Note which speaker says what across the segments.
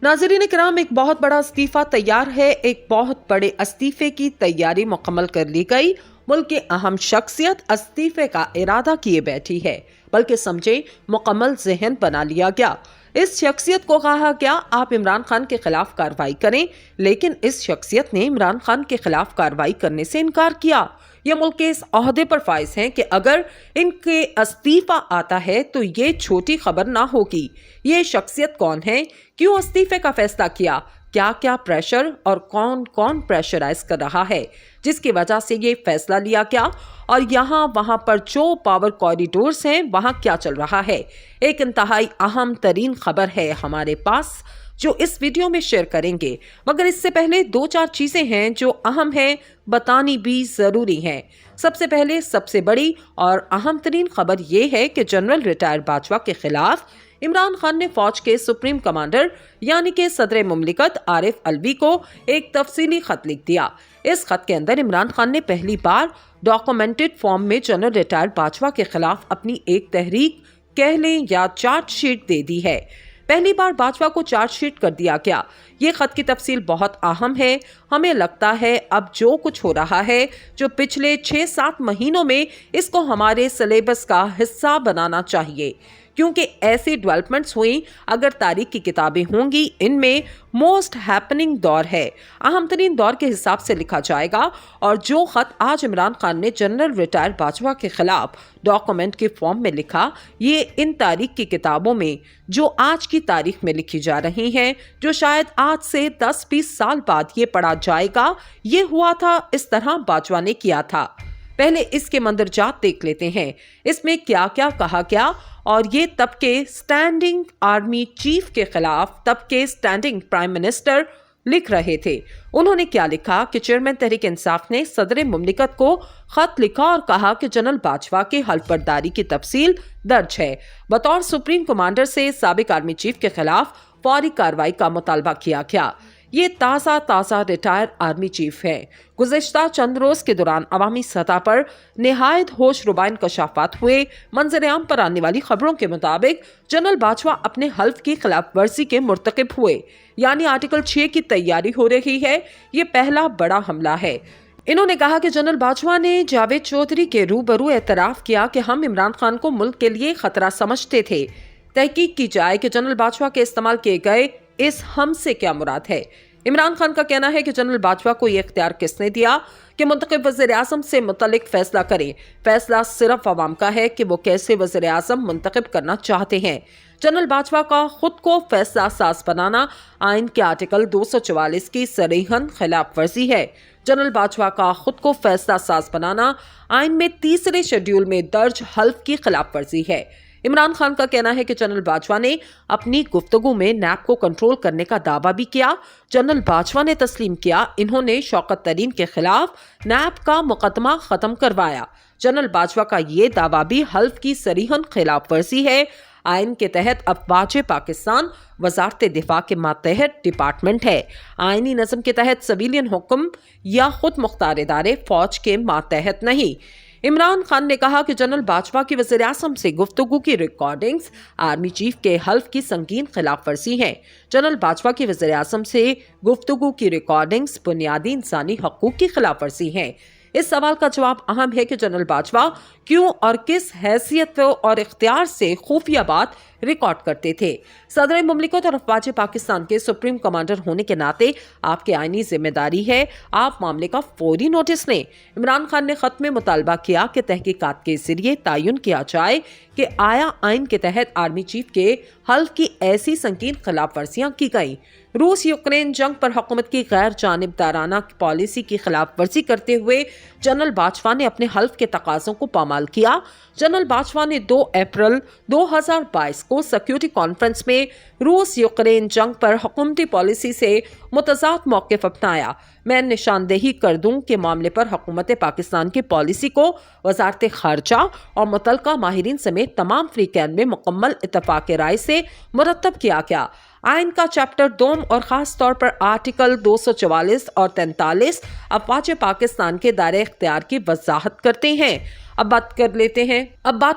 Speaker 1: नाज़रीन इकराम, एक बहुत बड़ा इस्तीफा तैयार है। एक बहुत बड़े इस्तीफे की तैयारी मुकम्मल कर ली गई। मुल्क की अहम शख्सियत इस्तीफे का इरादा किए बैठी है, बल्कि समझे मुकम्मल ज़हन बना लिया गया। इस शख्सियत को कहा गया आप इमरान खान के खिलाफ कार्रवाई करें, लेकिन इस शख्सियत ने इमरान खान के खिलाफ कार्रवाई करने से इनकार किया। ये मुल्क के इस ओहदे पर फाइज हैं कि अगर इनके इस्तीफा आता है तो ये छोटी खबर ना होगी। ये शख्सियत कौन है, क्यों इस्तीफे का फैसला किया, क्या क्या प्रेशर और कौन कौन प्रेशराइज कर रहा है जिसकी वजह से ये फैसला लिया गया, और यहाँ वहाँ पर जो पावर कॉरिडोर्स हैं वहाँ क्या चल रहा है। एक इंतहाई अहम तरीन खबर है हमारे पास जो इस वीडियो में शेयर करेंगे, मगर इससे पहले दो चार चीजें हैं जो अहम हैं, बतानी भी जरूरी हैं। सबसे पहले सबसे बड़ी और अहम तरीन खबर यह है कि जनरल रिटायर बाजवा के खिलाफ इमरान खान ने फौज के सुप्रीम कमांडर यानी कि सदर मुमलिकत आरिफ अलवी को एक तफसीली खत लिख दिया। इस खत के अंदर इमरान खान ने पहली बार डॉक्यूमेंटेड फॉर्म में जनरल रिटायर बाजवा के खिलाफ अपनी एक तहरीक कह लें या चार्जशीट दे दी है। पहली बार बाजवा को चार्जशीट कर दिया गया। ये खत की तफसील बहुत अहम है। हमें लगता है अब जो कुछ हो रहा है, जो पिछले 6-7 महीनों में, इसको हमारे सिलेबस का हिस्सा बनाना चाहिए, क्योंकि ऐसी डेवलपमेंट्स हुई। अगर तारीख की किताबें होंगी, इनमें मोस्ट हैपनिंग दौर है, अहम तरीन दौर के हिसाब से लिखा जाएगा। और जो खत आज इमरान खान ने जनरल रिटायर बाजवा के खिलाफ डॉक्यूमेंट के फॉर्म में लिखा, ये इन तारीख की किताबों में जो आज की तारीख में लिखी जा रही हैं, जो शायद आज से 10-20 साल बाद ये पढ़ा जाएगा, ये हुआ था, इस तरह बाजवा ने किया था। पहले इसके मंदरजात देख लेते हैं, इसमें क्या क्या कहा गया। और ये तब के स्टैंडिंग आर्मी चीफ के खिलाफ तब के स्टैंडिंग प्राइम मिनिस्टर लिख रहे थे। उन्होंने क्या लिखा कि चेयरमैन तहरीक इंसाफ ने सदर मुमलिकत को खत लिखा और कहा कि जनरल बाजवा के हल्फबर्दारी की तफसील दर्ज है। बतौर सुप्रीम कमांडर से साबिक आर्मी चीफ के खिलाफ फौरी कार्रवाई का मुतालबा किया गया। ये ताज़ा रिटायर आर्मी चीफ है। गुज़िश्ता चंद रोज के दौरान अवामी सतह पर निहायत होश रुबा इंकशाफात हुए। मंजर-ए-आम पर आने वाली खबरों के मुताबिक जनरल बाजवा अपने हल्फ की खिलाफ वर्जी के मुर्तकिब हुए, यानी आर्टिकल 6 की तैयारी हो रही है। ये पहला बड़ा हमला है। इन्होंने कहा कि जनरल बाजवा ने जावेद चौधरी के रूबरू एतराफ़ किया कि हम इमरान खान को मुल्क के लिए खतरा समझते थे। तहकीक की जाए कि जनरल बाजवा के इस्तेमाल किए गए इस हम से क्या मुराद है। इमरान खान का कहना है कि जनरल बाजवा को यह इख्तियार किसने दिया कि मुंतखब वज़ीर आज़म से मुतल्लिक फैसला करें। फैसला सिर्फ अवाम का है कि वो कैसे वज़ीर आज़म मुंतखब करना चाहते हैं। जनरल बाजवा का खुद को फैसला साज बनाना आइन के आर्टिकल 244 की सरीहन खिलाफ वर्जी है। जनरल बाजवा का खुद को फैसला साज बनाना आइन में 3 शेड्यूल में दर्ज हल्फ की खिलाफ वर्जी है। इमरान खान का कहना है कि जनरल बाजवा ने अपनी गुफ्तगू में नैब को कंट्रोल करने का दावा भी किया। जनरल बाजवा ने तस्लीम किया इन्होंने शौकत तरीन के खिलाफ नैब का मुकदमा खत्म करवाया। जनरल बाजवा का ये दावा भी हल्फ की सरीहन खिलाफ वर्जी है। आइन के तहत अफवाज पाकिस्तान वजारत दिफा के मातहत डिपार्टमेंट है। आइनी नज़म के तहत सिविलियन हुक्म या खुद मुख्तार इदारे फौज के मातहत नहीं। इमरान खान ने कहा कि जनरल बाजवा की वज़ीर आज़म से गुफ्तगू की रिकॉर्डिंग्स आर्मी चीफ के हल्फ की संगीन खिलाफ वर्जी है। जनरल बाजवा की वज़ीर आज़म से गुफ्तगू की रिकॉर्डिंग्स बुनियादी इंसानी हकूक की खिलाफ वर्जी है। इस सवाल का जवाब अहम है कि जनरल बाजवा क्यों और किस हैसियत और इख्तियार से खुफिया बात रिकॉर्ड करते थे। सदर मुमलिकत और अफवाज पाकिस्तान के सुप्रीम कमांडर होने के नाते आपकी आईनी जिम्मेदारी है आप मामले का फौरी नोटिस लें। इमरान खान ने खत में मुतालबा किया कि तहकीकात के जरिए तयन किया जाए कि आया आइन के तहत आर्मी चीफ के हल्फ की ऐसी संगीन खिलाफ वर्जियां की गई। रूस यूक्रेन जंग पर हुकूमत की गैर जानिबदाराना पॉलिसी की खिलाफ वर्जी करते हुए जनरल बाजवा ने अपने हल्फ के तकाज़ों को पामाल किया। जनरल बाजवा ने 2 अप्रैल 2022 को सिक्योरिटी कॉन्फ्रेंस में रूस यूक्रेन जंग पर हुकूमती पॉलिसी से मुतज़ाद मौक़िफ़ अपनाया। मैं निशानदेही कर दूं कि मामले पर हुकूमत पाकिस्तान की पॉलिसी को वज़ारत ख़ारजा और मुतल्लिका माहिरीन समेत तमाम फ़रीक़ैन में मुकम्मल इत्तफ़ाक़ राय से मुरतब किया गया। आइन का चैप्टर 2 और खास तौर पर आर्टिकल 244 और 43 अफवाज पाकिस्तान के दायरे इख्तियार की वजाहत करते हैं। अब बात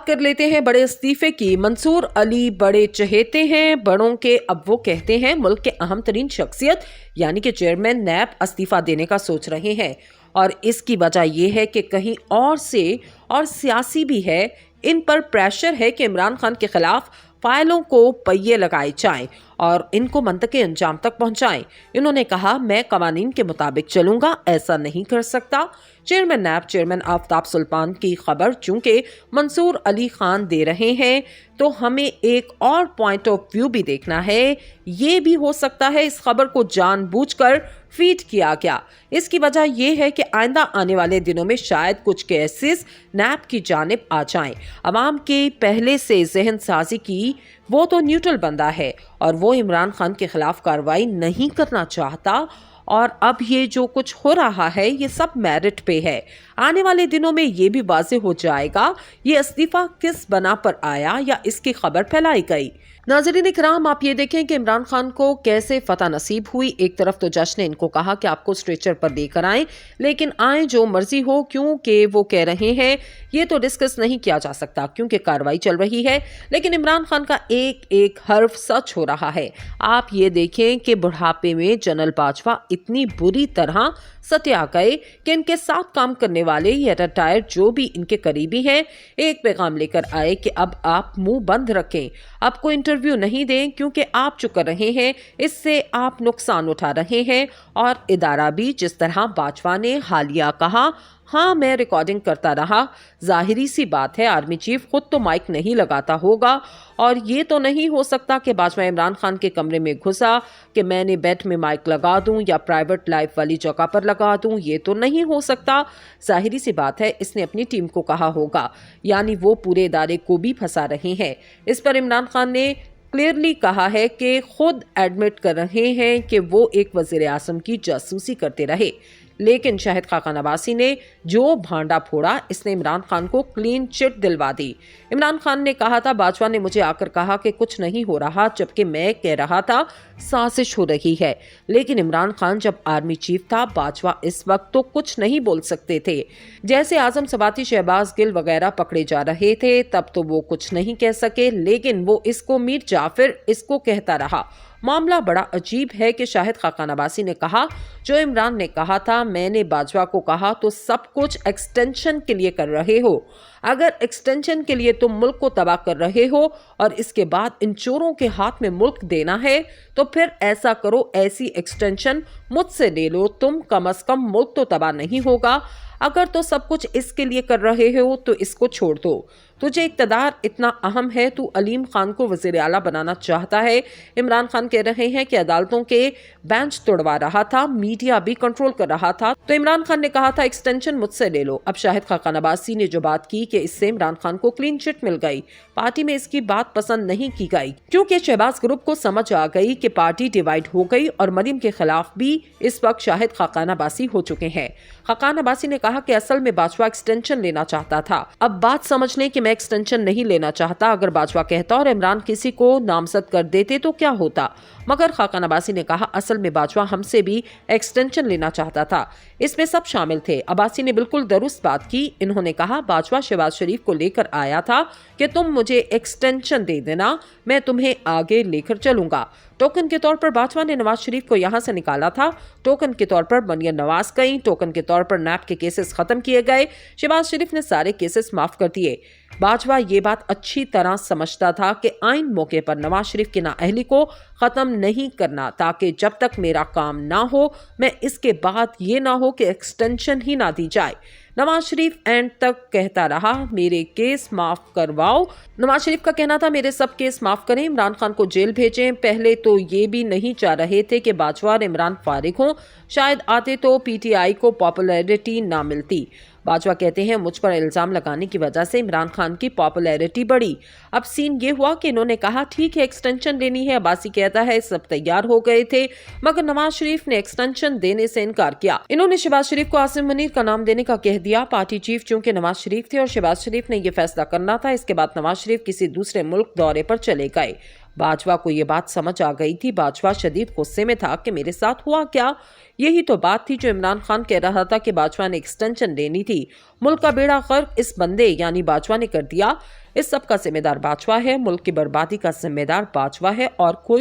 Speaker 1: कर लेते हैं बड़े इस्तीफे की। मंसूर अली बड़े चहेते हैं बड़ों के। अब वो कहते हैं मुल्क के अहम तरीन शख्सियत यानी कि चेयरमैन नैब इस्तीफा देने का सोच रहे हैं और इसकी वजह यह है कि कहीं और से और सियासी भी है, इन पर प्रेशर है कि इमरान खान के खिलाफ फाइलों को पहिए लगाए जाएं और इनको मंतके अंजाम तक पहुंचाएं। इन्होंने कहा मैं कवानीन के मुताबिक चलूंगा, ऐसा नहीं कर सकता। चेयरमैन नैब चेयरमैन आफ्ताब सुल्तान की खबर चूंकि मंसूर अली खान दे रहे हैं तो हमें एक और पॉइंट ऑफ व्यू भी देखना है। ये भी हो सकता है इस खबर को जानबूझकर फीड किया गया। इसकी वजह यह है कि आइंदा आने वाले दिनों में शायद कुछ केसेस नैब की जानिब आ जाएं। अवाम के पहले से जहन साजी की वो तो न्यूट्रल बंदा है और वो इमरान खान के खिलाफ कार्रवाई नहीं करना चाहता और अब ये जो कुछ हो रहा है ये सब मेरिट पे है। आने वाले दिनों में ये भी वाज़ेह हो जाएगा ये इस्तीफा किस बना पर आया या इसकी खबर फैलाई गई। नाज़रीन इकराम, आप ये देखें कि इमरान खान को कैसे फतह नसीब हुई। एक तरफ तो जज ने इनको कहा कि आपको स्ट्रेचर पर लेकर आएं, लेकिन आए जो मर्जी हो, क्योंकि वो कह रहे हैं ये तो डिस्कस नहीं किया जा सकता क्योंकि कार्रवाई चल रही है। लेकिन इमरान खान का एक एक हर्फ सच हो रहा है। आप ये देखें कि बुढ़ापे में जनरल बाजवा इतनी बुरी तरह सत्या गए कि इनके साथ काम करने वाले या रिटायर्ड जो भी इनके करीबी हैं एक पैगाम लेकर आए कि अब आप मुंह बंद रखें, आपको इंटरव्यू नहीं दें क्योंकि आप जो कर रहे हैं इससे आप नुकसान उठा रहे हैं। और इदारा भी जिस तरह बाजवा ने हालिया कहा हाँ मैं रिकॉर्डिंग करता रहा, जाहिरी सी बात है आर्मी चीफ खुद तो माइक नहीं लगाता होगा और ये तो नहीं हो सकता कि बाजवा इमरान खान के कमरे में घुसा कि मैंने बेड में माइक लगा दूं या प्राइवेट लाइफ वाली जगह पर लगा दूं, ये तो नहीं हो सकता। जाहिरी सी बात है इसने अपनी टीम को कहा होगा, यानी वो पूरे इदारे को भी फंसा रहे हैं। इस पर इमरान खान ने क्लियरली कहा है कि खुद एडमिट कर रहे हैं कि वो एक वजीर आज़म की जासूसी करते रहे। लेकिन शाहिद खाकान अब्बासी ने जो भांडा फोड़ा इसने इमरान खान को क्लीन चिट दिलवा दी। इमरान खान ने कहा था बाजवा ने मुझे आकर कहा कि कुछ नहीं हो रहा, जबकि मैं कह रहा था साजिश हो रही है। लेकिन इमरान खान जब आर्मी चीफ था, बाजवा इस वक्त तो कुछ नहीं बोल सकते थे। जैसे आजम सबाती, शहबाज गिल वगैरह पकड़े जा रहे थे तब तो वो कुछ नहीं कह सके, लेकिन वो इसको मीर जाफिर इसको कहता रहा। मामला बड़ा अजीब है कि शाहिद खाकान अब्बासी ने कहा जो इमरान ने कहा था मैंने बाजवा को कहा तो सब कुछ एक्सटेंशन के लिए कर रहे हो। अगर एक्सटेंशन के लिए तुम मुल्क को तबाह कर रहे हो और इसके बाद इन चोरों के हाथ में मुल्क देना है तो फिर ऐसा करो, ऐसी एक्सटेंशन मुझसे ले लो, तुम कम से कम मुल्क तो तबाह नहीं होगा। अगर तो सब कुछ इसके लिए कर रहे हो तो इसको छोड़ दो। तुझे इक़्तिदार इतना अहम है, तू अलीम खान को वज़ीर आला बनाना चाहता है। इमरान खान कह रहे हैं कि अदालतों के बेंच तोड़वा रहा था, मीडिया भी कंट्रोल कर रहा था, तो इमरान खान ने कहा था एक्सटेंशन मुझसे ले लो। अब शाहिद खाकान अब्बासी ने जो बात की कि इससे इमरान खान को क्लीन चिट मिल गई, पार्टी में इसकी बात पसंद नहीं की गई क्योंकि शहबाज ग्रुप को समझ आ गई कि पार्टी डिवाइड हो गई और मरीम के खिलाफ भी इस वक्त शाहिद खाकान अब्बासी हो चुके हैं। खाकान अब्बासी ने कहा कि असल में बाजवा एक्सटेंशन लेना चाहता था। अब बात समझ लें कि मैं एक्सटेंशन नहीं लेना चाहता, अगर बाजवा कहता और इमरान किसी को नामजद कर देते तो क्या होता। मगर खाकान अब्बासी ने कहा असल में बाजवा हमसे भी एक्सटेंशन लेना चाहता था, इसमें सब शामिल थे। अब्बासी ने बिल्कुल दुरुस्त बात की। इन्होंने कहा बाजवा शहबाज शरीफ को लेकर आया था कि तुम मुझे एक्सटेंशन दे देना, मैं तुम्हें आगे लेकर चलूंगा। टोकन के तौर पर बाजवा ने नवाज शरीफ को यहां से निकाला था, टोकन के तौर पर मरियम नवाज गई, टोकन के तौर पर नैब के केसेस खत्म किए गए, शहबाज शरीफ ने सारे केसेस माफ कर दिए। बाजवा ये बात अच्छी तरह समझता था कि आइन मौके पर नवाज शरीफ की नाअहली को खत्म नहीं करना, ताकि जब तक मेरा काम ना हो मैं इसके बाद ये ना हो कि एक्सटेंशन ही ना दी जाए। नवाज शरीफ एंड तक कहता रहा मेरे केस माफ करवाओ। नवाज शरीफ का कहना था मेरे सब केस माफ करें, इमरान खान को जेल भेजें। पहले तो ये भी नहीं चाह रहे थे कि बाजवा और इमरान फारिग हों, शायद आते तो पीटीआई को पॉपुलैरिटी ना मिलती। बाजवा कहते हैं मुझ पर इल्जाम लगाने की वजह से इमरान खान की पॉपुलैरिटी बढ़ी। अब सीन ये हुआ कि इन्होंने कहा ठीक है एक्सटेंशन लेनी है, अब्बासी कहता है सब तैयार हो गए थे, मगर नवाज शरीफ ने एक्सटेंशन देने से इनकार किया। इन्होंने शहबाज शरीफ को आसिम मुनीर का नाम देने का कह दिया। पार्टी चीफ चूंकि नवाज शरीफ थे और शहबाज शरीफ ने यह फैसला करना था, इसके बाद नवाज शरीफ किसी दूसरे मुल्क दौरे पर चले गए। बाजवा को ये बात समझ आ गई थी। बाजवा शदीद गुस्से में था कि मेरे साथ हुआ क्या। यही तो बात थी जो इमरान खान कह रहा था कि बाजवा ने एक्सटेंशन लेनी थी। मुल्क का बेड़ा गर्क इस बंदे यानी बाजवा ने कर दिया। इस सब का जिम्मेदार बाजवा है। मुल्क की बर्बादी का जिम्मेदार बाजवा है और कोई